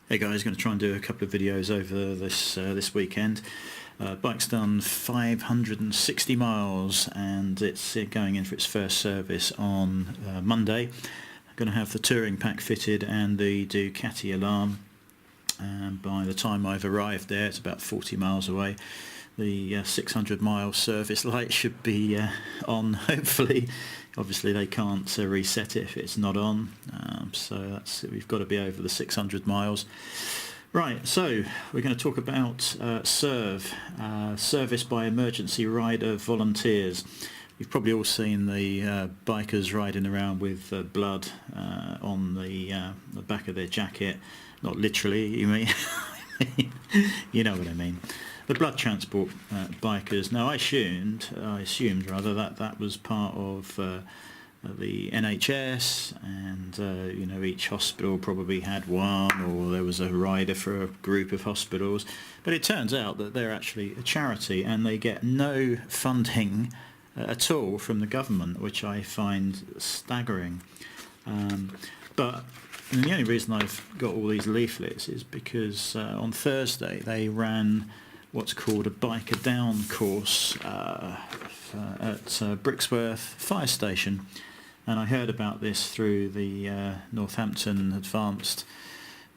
Hey guys, going to try and do a couple of videos over this weekend. Bike's done 560 miles and it's going in for its first service on Monday. I'm going to have the touring pack fitted and the Ducati alarm. By the time I've arrived there, it's about 40 miles away. The 600 mile service light should be on, hopefully. Obviously they can't reset it if it's not on, so we've got to be over the 600 miles. Right, so we're going to talk about SERV, Service by Emergency Rider Volunteers. You've probably all seen the bikers riding around with blood on the back of their jacket. Not literally, you mean? You know what I mean. The blood transport bikers. Now, I assumed rather that was part of the NHS, and each hospital probably had one, or there was a rider for a group of hospitals. But it turns out that they're actually a charity, and they get no funding at all from the government, which I find staggering. But the only reason I've got all these leaflets is because on Thursday they ran what's called a Biker Down course at Brixworth Fire Station, and I heard about this through the Northampton Advanced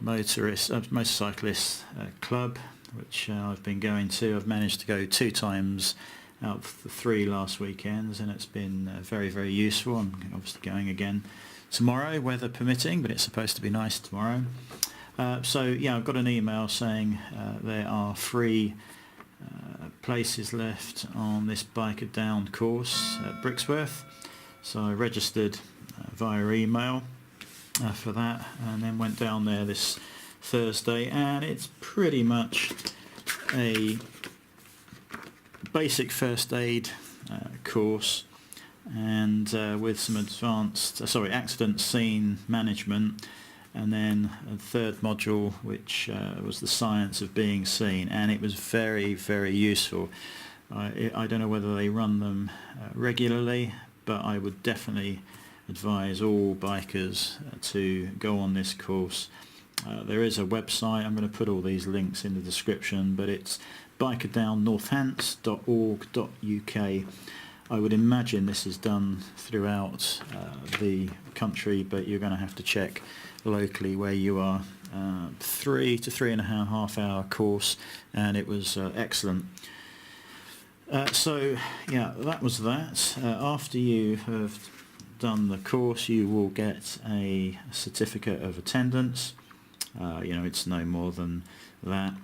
Motorcyclist Club, which I've been going to. I've managed to go 2 times out of the 3 last weekends, and it's been very, very useful. I'm obviously going again tomorrow, weather permitting, but it's supposed to be nice tomorrow. So yeah, I've got an email saying there are 3 places left on this Biker Down course at Brixworth. So I registered via email for that, and then went down there this Thursday, and it's pretty much a basic first aid course, and with some advanced accident scene management, and then a 3rd module which was the science of being seen, and it was very, very useful. I don't know whether they run them regularly, but I would definitely advise all bikers to go on this course. There is a website. I'm going to put all these links in the description, but it's bikerdownnorthants.org.uk. I would imagine this is done throughout the country, but you're going to have to check locally where you are. 3 to 3.5 hour course, and it was excellent. So yeah, that was that. After you have done the course, you will get a certificate of attendance. It's no more than that.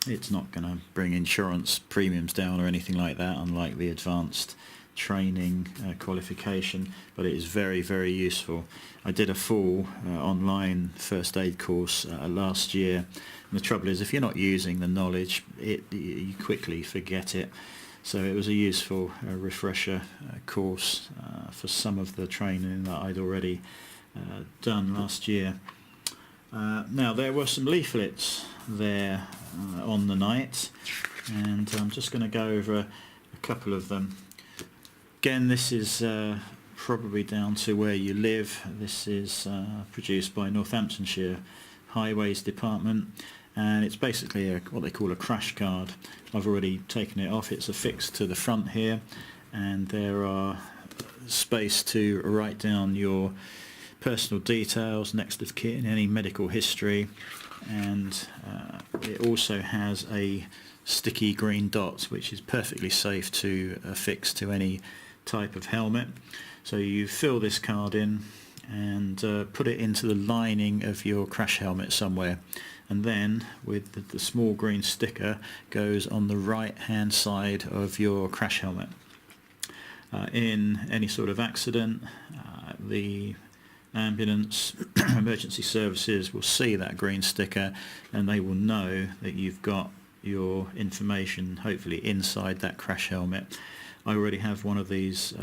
It's not going to bring insurance premiums down or anything like that, unlike the advanced training qualification, but it is very, very useful. I did a full online first aid course last year, and the trouble is, if you're not using the knowledge, you quickly forget it. So it was a useful refresher course for some of the training that I'd already done last year. Now, there were some leaflets there on the night, and I'm just going to go over a couple of them. Again, this is probably down to where you live. This is produced by Northamptonshire Highways Department, and it's basically what they call a crash card. I've already taken it off. It's affixed to the front here, and there are space to write down your personal details, next of kin, any medical history, and it also has a sticky green dot, which is perfectly safe to affix to any type of helmet. So you fill this card in and put it into the lining of your crash helmet somewhere, and then with the small green sticker goes on the right hand side of your crash helmet. In any sort of accident, the ambulance emergency services will see that green sticker, and they will know that you've got your information hopefully inside that crash helmet. I already have one of these,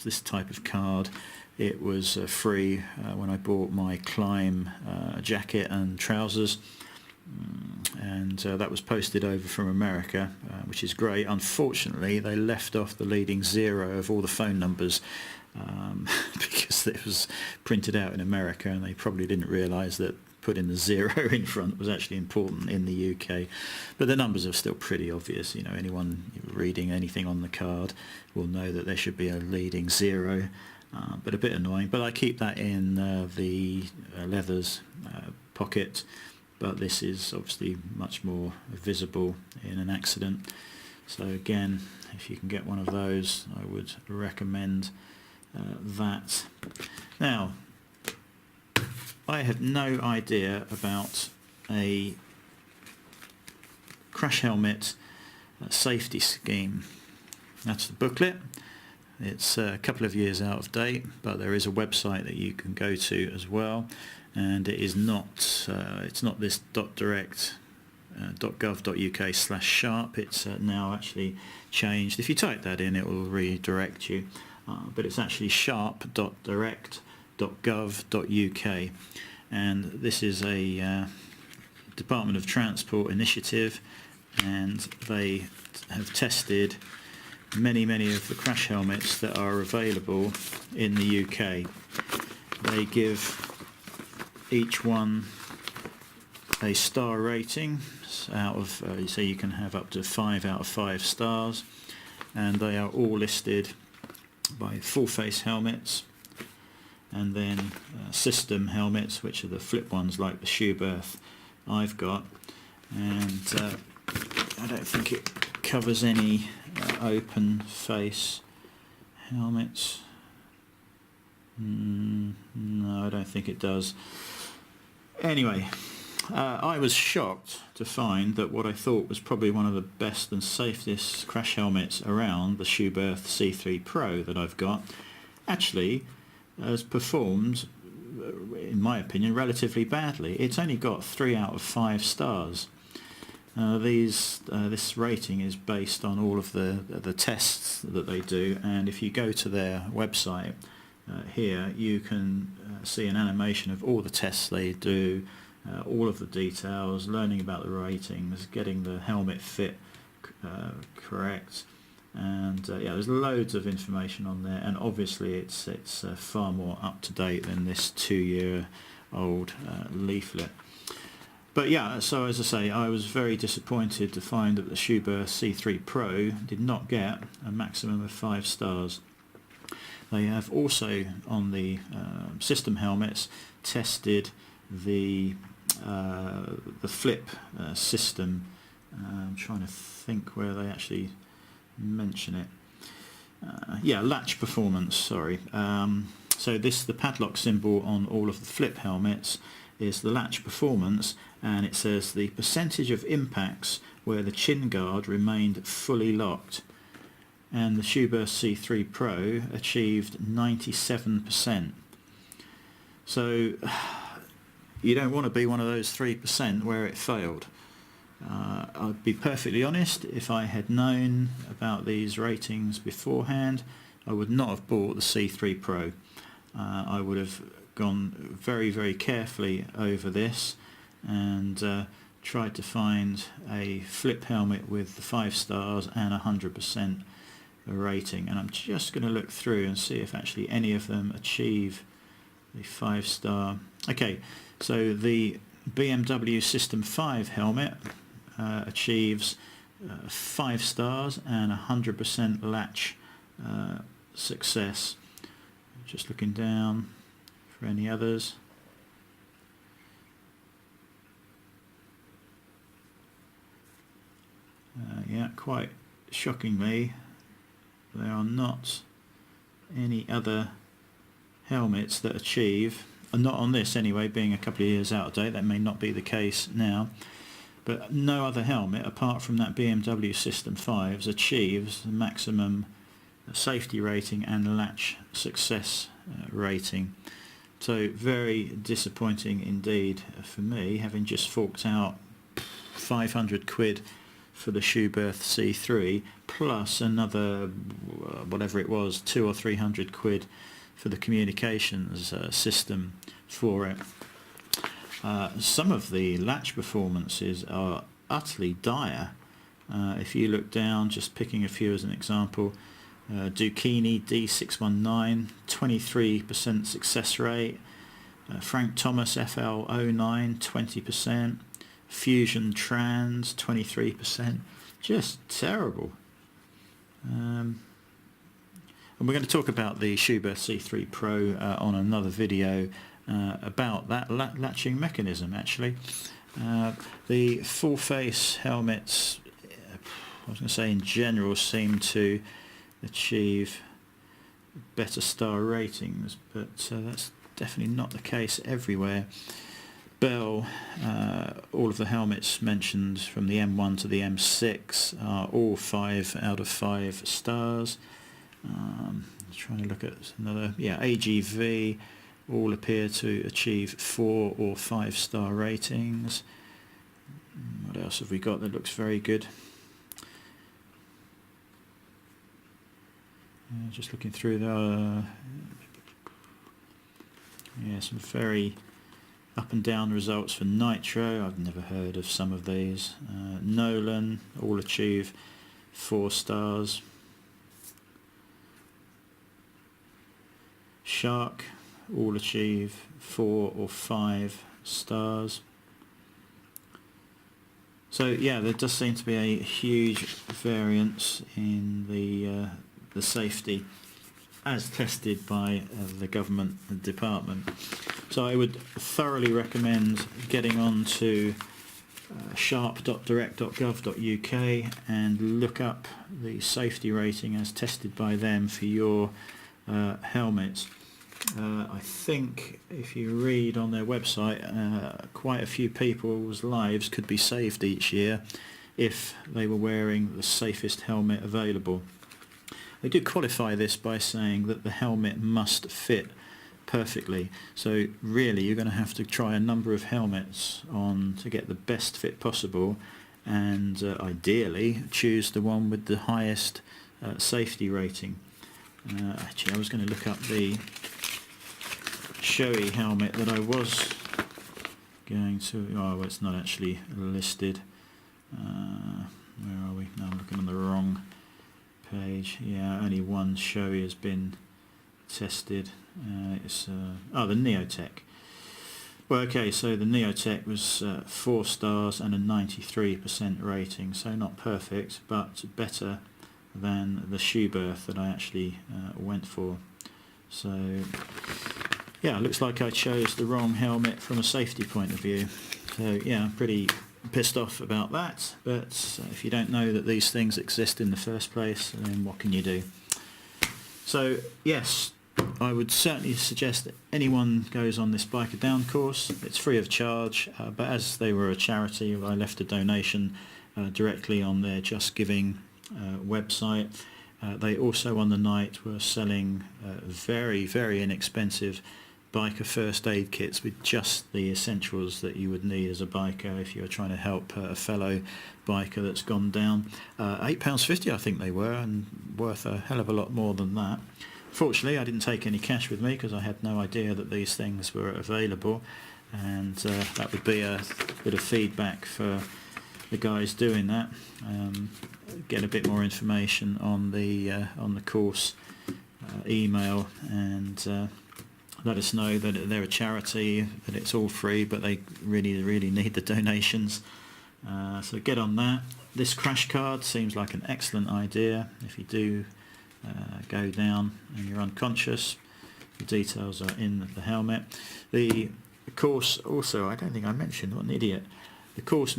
this type of card. It was free when I bought my Climb jacket and trousers, and that was posted over from America, which is great. Unfortunately, they left off the leading 0 of all the phone numbers because it was printed out in America, and they probably didn't realise that putting the 0 in front was actually important in the UK. But the numbers are still pretty obvious. You know, anyone reading anything on the card will know that there should be a leading 0, but a bit annoying. But I keep that in the leathers pocket, but this is obviously much more visible in an accident. So again, if you can get one of those, I would recommend that. Now, I had no idea about a crash helmet safety scheme. That's the booklet. It's a couple of years out of date, but there is a website that you can go to as well, and it is not it's not this .direct.gov.uk/sharp. It's now actually changed. If you type that in, it will redirect you, but it's actually sharp.direct.gov.uk, and this is a Department of Transport initiative, and they have tested many of the crash helmets that are available in the UK. They give each one a star rating out of, so you can have up to 5 out of 5 stars, and they are all listed by full face helmets, and then system helmets, which are the flip ones like the Schuberth I've got, and I don't think it covers any open face helmets. No, I don't think it does. Anyway, I was shocked to find that what I thought was probably one of the best and safest crash helmets around, the Schuberth C3 Pro that I've got, actually has performed, in my opinion, relatively badly. It's only got 3 out of 5 stars. This rating is based on all of the tests that they do, and if you go to their website here, you can see an animation of all the tests they do, all of the details, learning about the ratings, getting the helmet fit correct, and yeah, there's loads of information on there, and obviously it's far more up to date than this 2-year-old leaflet. But yeah, so as I say, I was very disappointed to find that the Schuberth C3 Pro did not get a maximum of 5 stars. They have also, on the system helmets, tested the flip system. I'm trying to think where they actually mention it. Yeah, latch performance, sorry. So the padlock symbol on all of the flip helmets is the latch performance, and it says the percentage of impacts where the chin guard remained fully locked, and the Schuberth C3 Pro achieved 97%. So you don't want to be one of those 3% where it failed. I'd be perfectly honest, if I had known about these ratings beforehand, I would not have bought the C3 Pro. I would have gone very carefully over this and tried to find a flip helmet with the 5 stars and 100% rating, and I'm just going to look through and see if actually any of them achieve the 5-star. Okay, so the BMW System 5 helmet achieves 5 stars and 100% latch success. Just looking down for any others. Yeah, quite shockingly, there are not any other helmets that achieve, not on this anyway, being a couple of years out of date. That may not be the case now, but no other helmet apart from that BMW System 5s achieves the maximum safety rating and latch success rating. So very disappointing indeed for me, having just forked out 500 quid for the Schuberth C3 plus another whatever it was, 200 or 300 quid for the communications system for it. Some of the latch performances are utterly dire. If you look down, just picking a few as an example, Ducini D619, 23% success rate, Frank Thomas FL09, 20%. Fusion Trans, 23%. Just terrible. And we're going to talk about the Schuberth C3 Pro on another video about that latching mechanism, actually. The full face helmets, I was going to say in general, seem to achieve better star ratings, but that's definitely not the case everywhere. Bell, all of the helmets mentioned from the M1 to the M6 are all 5 out of 5 stars. Trying to look at another, AGV all appear to achieve 4 or 5 star ratings. What else have we got that looks very good? Just looking through the some very up and down results for Nitro. I've never heard of some of these. Nolan all achieve 4 stars. Shark all achieve 4 or 5 stars. So yeah, there does seem to be a huge variance in the safety as tested by the government department. So I would thoroughly recommend getting on to sharp.direct.gov.uk and look up the safety rating as tested by them for your helmets. I think if you read on their website, quite a few people's lives could be saved each year if they were wearing the safest helmet available. They do qualify this by saying that the helmet must fit perfectly. So really you're going to have to try a number of helmets on to get the best fit possible, and ideally choose the one with the highest safety rating. Actually, I was going to look up the Shoei helmet that I was going to... Oh, well, it's not actually listed. Where are we? No, I'm looking on the wrong page. Yeah, only one Shoei has been tested. It's the Neotech. Well, okay, so the Neotech was 4 stars and a 93% rating, so not perfect, but better than the Schuberth that I actually went for. So yeah, looks like I chose the wrong helmet from a safety point of view. So yeah, I'm pretty pissed off about that, but if you don't know that these things exist in the first place, then what can you do? So yes, I would certainly suggest that anyone goes on this Biker Down course. It's free of charge, but as they were a charity, I left a donation directly on their Just Giving website. They also on the night were selling very, very inexpensive biker first aid kits with just the essentials that you would need as a biker if you're trying to help a fellow biker that's gone down. £8.50 I think they were, and worth a hell of a lot more than that. Fortunately I didn't take any cash with me because I had no idea that these things were available, and that would be a bit of feedback for the guys doing that. Get a bit more information on the course email, and let us know that they're a charity, that it's all free, but they really need the donations. So get on that. This crash card seems like an excellent idea. If you do go down and you're unconscious, the details are in the helmet. The course also, I don't think I mentioned, what an idiot. The course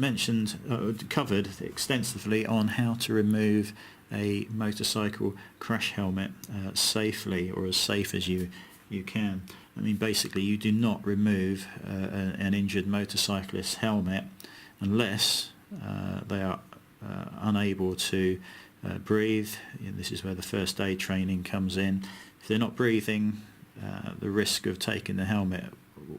covered extensively on how to remove a motorcycle crash helmet safely, or as safe as you can. I mean, basically you do not remove an injured motorcyclist's helmet unless they are unable to breathe. This is where the first aid training comes in. If they're not breathing, the risk of taking the helmet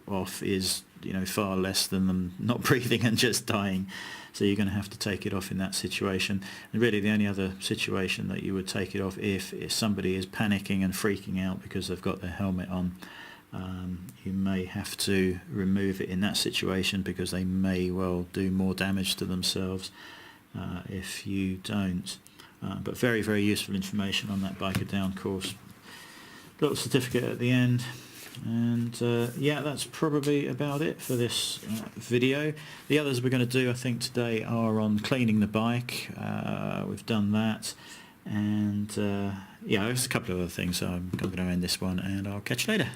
off is far less than them not breathing and just dying. So you're going to have to take it off in that situation. And really the only other situation that you would take it off if somebody is panicking and freaking out because they've got their helmet on. You may have to remove it in that situation because they may well do more damage to themselves if you don't. But very useful information on that Biker Down course. Little certificate at the end. And yeah, that's probably about it for this video. The others we're going to do, I think, today are on cleaning the bike. We've done that, and yeah, there's a couple of other things, so I'm going to end this one, and I'll catch you later.